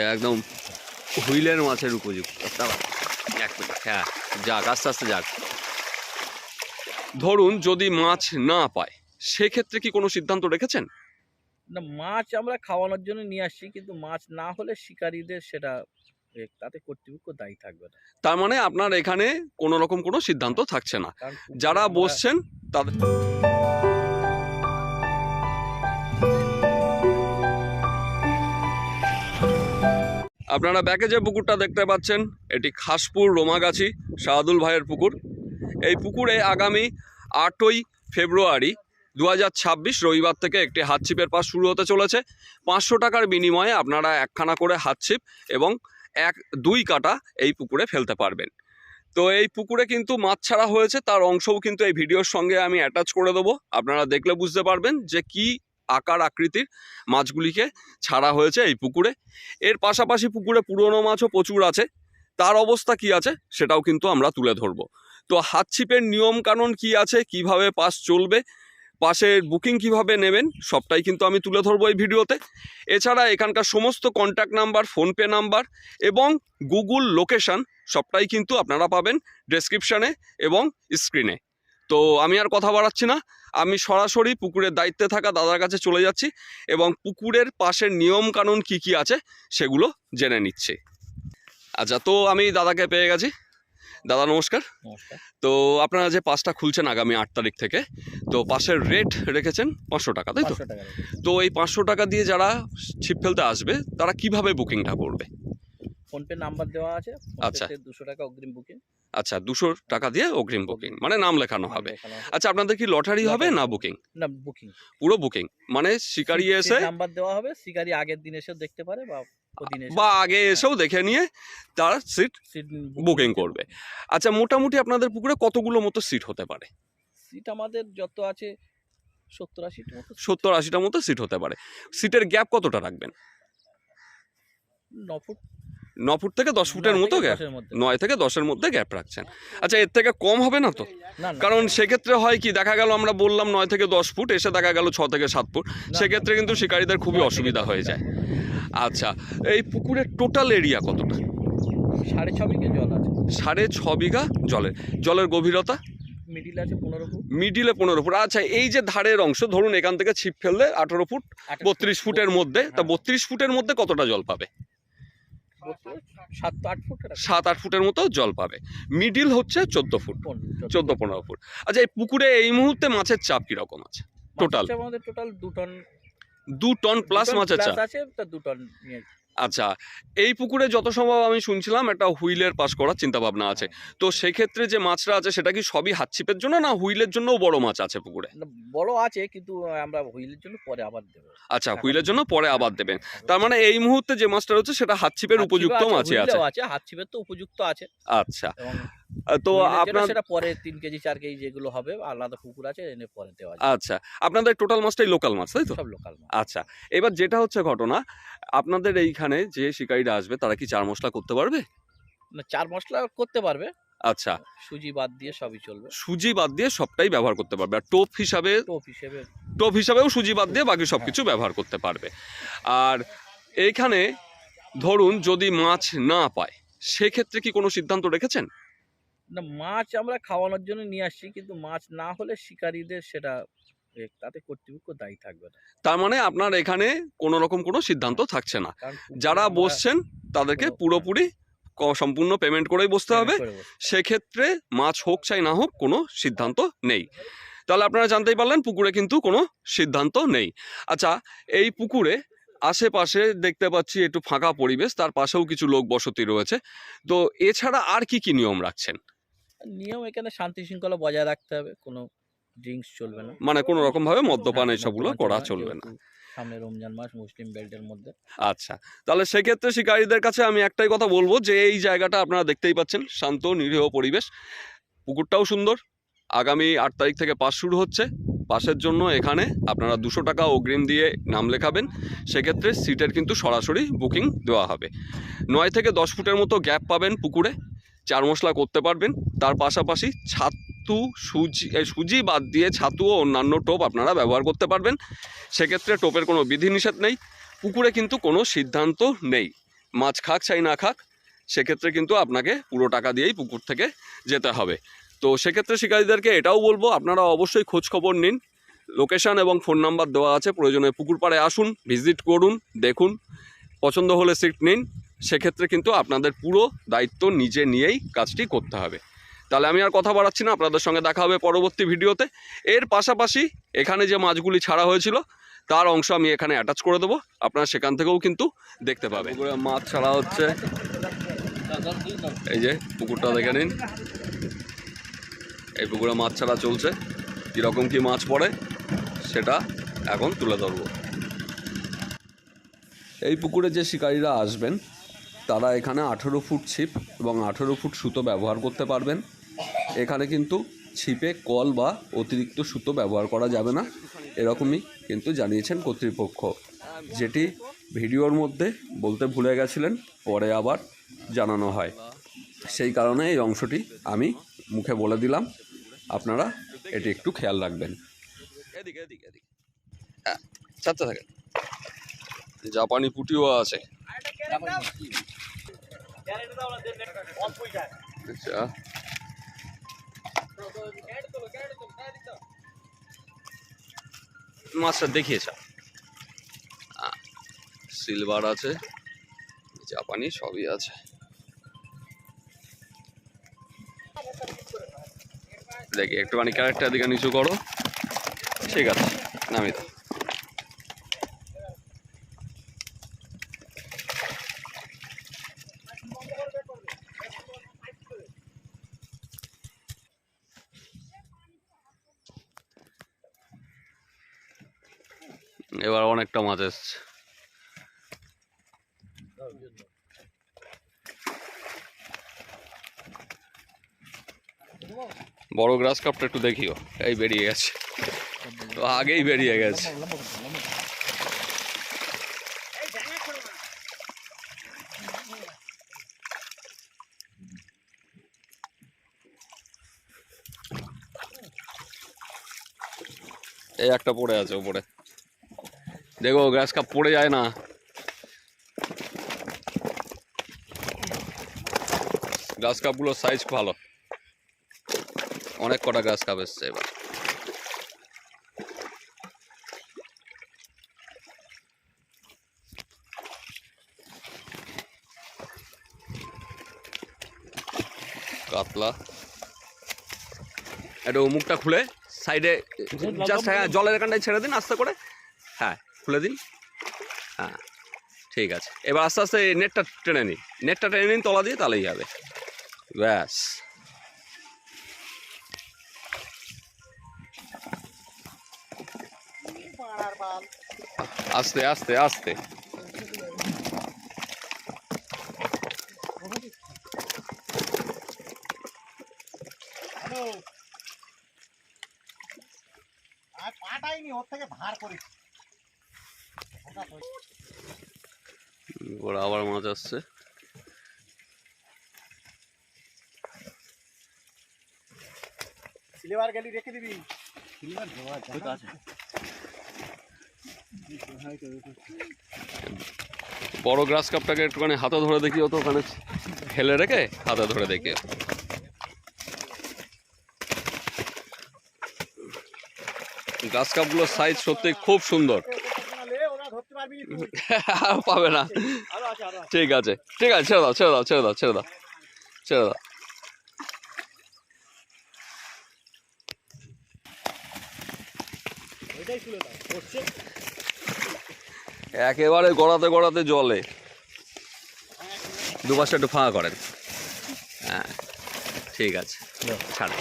একদম হুইলের মাছের উপযুক্ত। এক মিনিট, হ্যাঁ যাক, আস্তে আস্তে যাক। ধরুন যদি মাছ না পায় সেক্ষেত্রে কি কোনো সিদ্ধান্ত রেখেছেন? না, মাছ আমরা খাওয়ানোর জন্য নিয়ে আসছি, কিন্তু মাছ না হলে শিকারীদের সেটা তাতে কর্তৃপক্ষ দায়ী থাকবে না। তার মানে আপনার এখানে কোনো রকম কোনো সিদ্ধান্ত থাকছে না, কারণ যারা বসছেন তাদের। আপনারা ব্যাকে যে পুকুরটা দেখতে পাচ্ছেন এটি খাসপুর রোমাগাছি শাহাদুল ভাইয়ের পুকুর। এই পুকুরে আগামী 8ই ফেব্রুয়ারি 2026 রবিবার থেকে একটি হাতছিপের পাস শুরু হতে চলেছে। 500 টাকার বিনিময়ে আপনারা একখানা করে হাতছিপ এবং 1-2 কাটা এই পুকুরে ফেলতে পারবেন। তো এই পুকুরে কিন্তু মাছ ছাড়া হয়েছে, তার অংশও কিন্তু এই ভিডিওর সঙ্গে আমি অ্যাটাচ করে দেবো। আপনারা দেখলে বুঝতে পারবেন যে কি আকার আকৃতির মাছগুলিকে ছাড়া হয়েছে এই পুকুরে। এর পাশাপাশি পুকুরে পুরনো মাছও প্রচুর আছে, তার অবস্থা কি আছে সেটাও কিন্তু আমরা তুলে ধরবো। তো হাতছিপের নিয়ম কানুন কি আছে, কিভাবে পাস চলবে, পাশের বুকিং কিভাবে নেবেন, সবটাই কিন্তু আমি তুলে ধরবো এই ভিডিওতে। এছাড়া এখানকার সমস্ত কন্ট্যাক্ট নাম্বার, ফোনপে নাম্বার এবং গুগল লোকেশন সবটাই কিন্তু আপনারা পাবেন ডেসক্রিপশানে এবং স্ক্রিনে। তো আমি আর কথা বাড়াচ্ছি না, আমি সরাসরি পুকুরের দায়িত্বে থাকা দাদার কাছে চলে যাচ্ছি এবং পুকুরের পাশের নিয়ম কানুন কি কি আছে সেগুলো জেনে নিচ্ছি। আচ্ছা, তো আমি দাদাকে পেয়ে গেছি। দাদা নমস্কার। নমস্কার। তো আপনারা যে পাসটা খুলছেন আগামী 8 তারিখ থেকে, তো পাসের রেট রেখেছেন 500 টাকা, তাই তো? 500 টাকা। তো এই 500 টাকা দিয়ে যারা ছিপ ফেলতে আসবে তারা কিভাবে বুকিংটা করবে? ফোনপে নাম্বার দেওয়া আছে। আচ্ছা, 200 টাকা অগ্রিম বুকিং। আচ্ছা 200 টাকা দিয়ে অগ্রিম বুকিং, মানে নাম লেখানো হবে। আচ্ছা, আপনাদের কি লটারি হবে না বুকিং? না, বুকিং। পুরো বুকিং, মানে শিকারি এসে নাম্বার দেওয়া হবে, শিকারী আগের দিন এসে দেখতে পারে বা আগে এসেও দেখে নিয়ে তার সিট বুকিং করবে। আচ্ছা, মোটামুটি আপনাদের পুকুরে কতগুলো মতো সিট হতে পারে? সিট আমাদের যত আছে 70-80 মতো। 70-80টার মতো সিট হতে পারে। সিটের গ্যাপ কতটা রাখবেন? 9 ফুট। 9 ফুট থেকে 10 ফুটের মতো গ্যাপ, 9 থেকে 10-এর মধ্যে গ্যাপ রাখছেন। আচ্ছা, এর থেকে কম হবে না তো? কারণ সেক্ষেত্রে হয় কি, দেখা গেল আমরা বললাম 9 থেকে 10 ফুট, এসে দেখা গেল 6 থেকে 7 ফুট, সেক্ষেত্রে কিন্তু শিকারীদের খুবই অসুবিধা হয়ে যায়। আচ্ছা, এই পুকুরের টোটাল এরিয়া কতটা? 6.5 বিঘা জল আছে। 6.5 বিঘা জলের গভীরতা? মিডিল আছে 15 ফুট। মিডিলে 15 ফুট। আচ্ছা, এই যে ধারের অংশ, ধরুন এখান থেকে ছিপ ফেললে 18 ফুট, 32 ফুটের মধ্যে, তা 32 ফুটের মধ্যে কতটা জল পাবে? 7-8 ফুটের মতো জল পাবে। মিডিল হচ্ছে 14 ফুট, 14-15 ফুট। আচ্ছা, এই পুকুরে এই মুহূর্তে মাছের চাপ কিরকম আছে টোটাল? আমাদের টোটাল 2 টন প্লাস মাছের চাপ আছে, তা 2 টন নিয়ে। আচ্ছা, এই পুকুরে যত সম্ভব আমি শুনছিলাম একটা হুইলের পাস করার চিন্তা ভাবনা আছে, তো সেক্ষেত্রে যে মাছটা আছে সেটা কি সবই হাতছিপের জন্য, না হুইলের জন্যও বড় মাছ আছে পুকুরে? বড় আছে, কিন্তু আমরা হুইলের জন্য পরে আবার দেব। আচ্ছা, হুইলের জন্য পরে আবার দেবেন। তার মানে এই মুহূর্তে যে মাছটা রয়েছে সেটা হাতছিপের উপযুক্ত মাছই আছে। হাতছিপের তো উপযুক্ত আছে। আচ্ছা, তো আপনার সেটা পরে 3 কেজি 4 কেজি যেগুলো হবে, আলাদা পুকুর আছে, এনে পরে দেওয়া যাবে। আচ্ছা, আপনাদের টোটাল মাছটাই লোকাল মাছ, তাই তো? সব লোকাল মাছ। আচ্ছা, এবার যেটা হচ্ছে ঘটনা, আপনাদের এইখানে যে শিকারীরা আসবে তারা কি 4 মশলা করতে পারবে? না, 4 মশলা করতে পারবে। আচ্ছা, সুজি বাদ দিয়ে সবই চলবে। সুজি বাদ দিয়ে সবটাই ব্যবহার করতে পারবে, আর টোপ হিসাবেও সুজি বাদ দিয়ে বাকি সবকিছু ব্যবহার করতে পারবে। আর এইখানে ধরুন যদি মাছ না পায় সেক্ষেত্রে কি কোনো সিদ্ধান্ত রেখেছেন? না, মাছ আমরা খাওয়ানোর জন্য নিয়ে আসছি, কিন্তু মাছ না হলে শিকারীদের সেটা তাতে কর্তৃপক্ষ দায়ী থাকবে না। তার মানে আপনার এখানে কোনো রকম কোনো সিদ্ধান্ত থাকছে না, যারা বসছেন তাদেরকে পুরোপুরি সম্পূর্ণ পেমেন্ট করেই বসতে হবে। সেক্ষেত্রে মাছ হোক চাই না হোক কোনো সিদ্ধান্ত নেই। তাহলে আপনারা জানতেই পারলেন পুকুরে কিন্তু কোনো সিদ্ধান্ত নেই। আচ্ছা, এই পুকুরে আশেপাশে দেখতে পাচ্ছি একটু ফাঁকা পরিবেশ, তার পাশেও কিছু লোক বসতি রয়েছে, তো এছাড়া আর কি কি নিয়ম রাখছেন? নিয়ম এখানে শান্তি শৃঙ্খলা বজায় রাখতে হবে, কোনো ড্রিঙ্কস চলবে না, মানে কোনো রকম ভাবে মদ্যপান এসবগুলো করা চলবে না। সামনে রমজান মাস, মুসলিম বেল্টের মধ্যে। আচ্ছা, তাহলে সেক্ষেত্রে শিকারীদের কাছে আমি একটাই কথা বলবো যে এই জায়গাটা আপনারা দেখতেই পাচ্ছেন, শান্ত নিরীহ পরিবেশ, পুকুরটাও সুন্দর। আগামী 8 তারিখ থেকে পাস শুরু হচ্ছে। পাসের জন্য এখানে আপনারা 200 টাকা অগ্রিম দিয়ে নাম লেখাবেন, সেক্ষেত্রে সিটের কিন্তু সরাসরি বুকিং দেওয়া হবে। 9 থেকে 10 ফুটের মতো গ্যাপ পাবেন পুকুরে, 4 মশলা করতে পারবেন। তার পাশাপাশি সুজি বাদ দিয়ে ছাতু ও অন্যান্য টোপ আপনারা ব্যবহার করতে পারবেন, সেক্ষেত্রে টোপের কোনো বিধিনিষেধ নেই। পুকুরে কিন্তু কোনো সিদ্ধান্ত নেই, মাছ খাক চাই না খাক, সেক্ষেত্রে কিন্তু আপনাকে পুরো টাকা দিয়েই পুকুর থেকে যেতে হবে। তো সেক্ষেত্রে শিকারীদেরকে এটাও বলবো, আপনারা অবশ্যই খোঁজ খবর নিন, লোকেশান এবং ফোন নাম্বার দেওয়া আছে, প্রয়োজনে পুকুর পাড়ে আসুন, ভিজিট করুন, দেখুন, পছন্দ হলে সিট নিন। সেক্ষেত্রে কিন্তু আপনাদের পুরো দায়িত্ব নিজে নিয়েই কাজটি করতে হবে। তাহলে আমি আর কথা বাড়াচ্ছি না, আপনাদের সঙ্গে দেখা হবে পরবর্তী ভিডিওতে। এর পাশাপাশি এখানে যে মাছগুলি ছাড়া হয়েছিল তার অংশ আমি এখানে অ্যাটাচ করে দেবো, আপনারা সেখান থেকেও কিন্তু দেখতে পাবেন। পুকুরে মাছ ছাড়া হচ্ছে, এই যে পুকুরটা দেখে নিন, এই পুকুরে মাছ ছাড়া চলছে। কীরকম কি মাছ পড়ে সেটা এখন তুলে ধরবো। এই পুকুরে যে শিকারীরা আসবেন তারা এখানে 18 ফুট ছিপ এবং 18 ফুট সুতো ব্যবহার করতে পারবেন। এখানে কিন্তু ছিপে কল বা অতিরিক্ত সুতো ব্যবহার করা যাবে না, এরকমই কিন্তু জানিয়েছেন কর্তৃপক্ষ, যেটি ভিডিওর মধ্যে বলতে ভুলে গেছিলেন, পরে আবার জানানো হয়। সেই কারণে এই অংশটি আমি মুখে বলে দিলাম, আপনারা এটি একটু খেয়াল রাখবেন। চারটে থাকে, জাপানি পুটিও আছে। আচ্ছা, মাছটা দেখিয়েছ, সিলভার আছে, জাপানি সবই আছে। দেখি একটুখানি ক্যারেক্টার দিকে নিচু করো, ঠিক আছে, নামি দাও। এবার অনেকটা মাছ এসছে। বড় গ্রাস কাপটা একটু দেখিও, এই বেরিয়ে গেছে, তো আগেই বেরিয়ে গেছে। এই একটা পড়ে আছে উপরে, দেখো গ্রাস কাপ পড়ে যায় না। গ্রাস কাপগুলোর সাইজ ভালো, অনেক কটা গ্রাস কাপ এসছে এবার। কাতলা, একটু মুখটা খুলে সাইডে জাস্ট, হ্যাঁ জলের এখানটায় ছেড়ে দিন আস্তে করে, হ্যাঁ খুলে দিন, হ্যাঁ ঠিক আছে। এবার আস্তে আস্তে নেটটা টেনে নিন, নেটটা টেনে নিন তলা দিয়ে, তাহলেই হবে, ব্যাস। আস্তে আস্তে আস্তে, ওরা আবার মাছ আসছে। সিলভার গেলি রেখে দিবি, সিলভার আছে। বড় গ্রাস কাপটাকে একটুখানি হাতে ধরে দেখিও তো, ওখানে ফেলে রেখে হাতে ধরে দেখিও। গ্রাস কাপগুলোর সাইজ সত্যি খুব সুন্দর। পাবে না, ঠিক আছে ঠিক আছে, ছেড়ে দাও ছেড়ে দাও ছেড়ে দাও ছেড়ে দাও ছেড়ে দাও। একেবারে গড়াতে গড়াতে জলে, দুপাশে একটু ফাঁকা করেন, হ্যাঁ ঠিক আছে, ছাড়েন।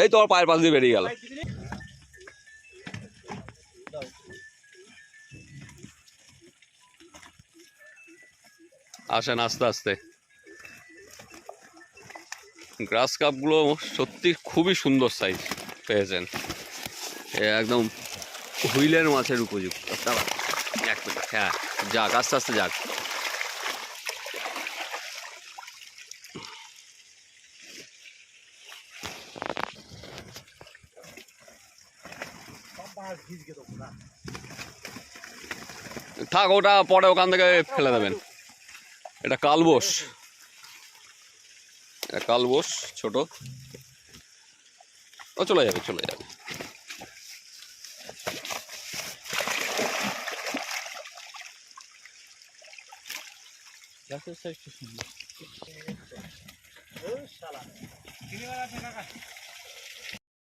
এই তোমার পায়ের পাশ দিয়ে বেরিয়ে গেল। আসেন আস্তে আস্তে। গ্রাস কাপগুলো সত্যি খুবই সুন্দর সাইজ পেয়েছেন, একদম হুইলের মাছের উপযুক্ত। এক মিনিট, হ্যাঁ যাক আস্তে আস্তে যাক। মাছ ভিজকে দেবো না। থাক, ওটা পরে ওখান থেকে ফেলে দেবেন। এটা কালবোস, কালবোস ছোট, ও চলে যাবে চলে যাবে। গাছের সাইজটা সুন্দর। ও শালা। কিনে আছে কাকা।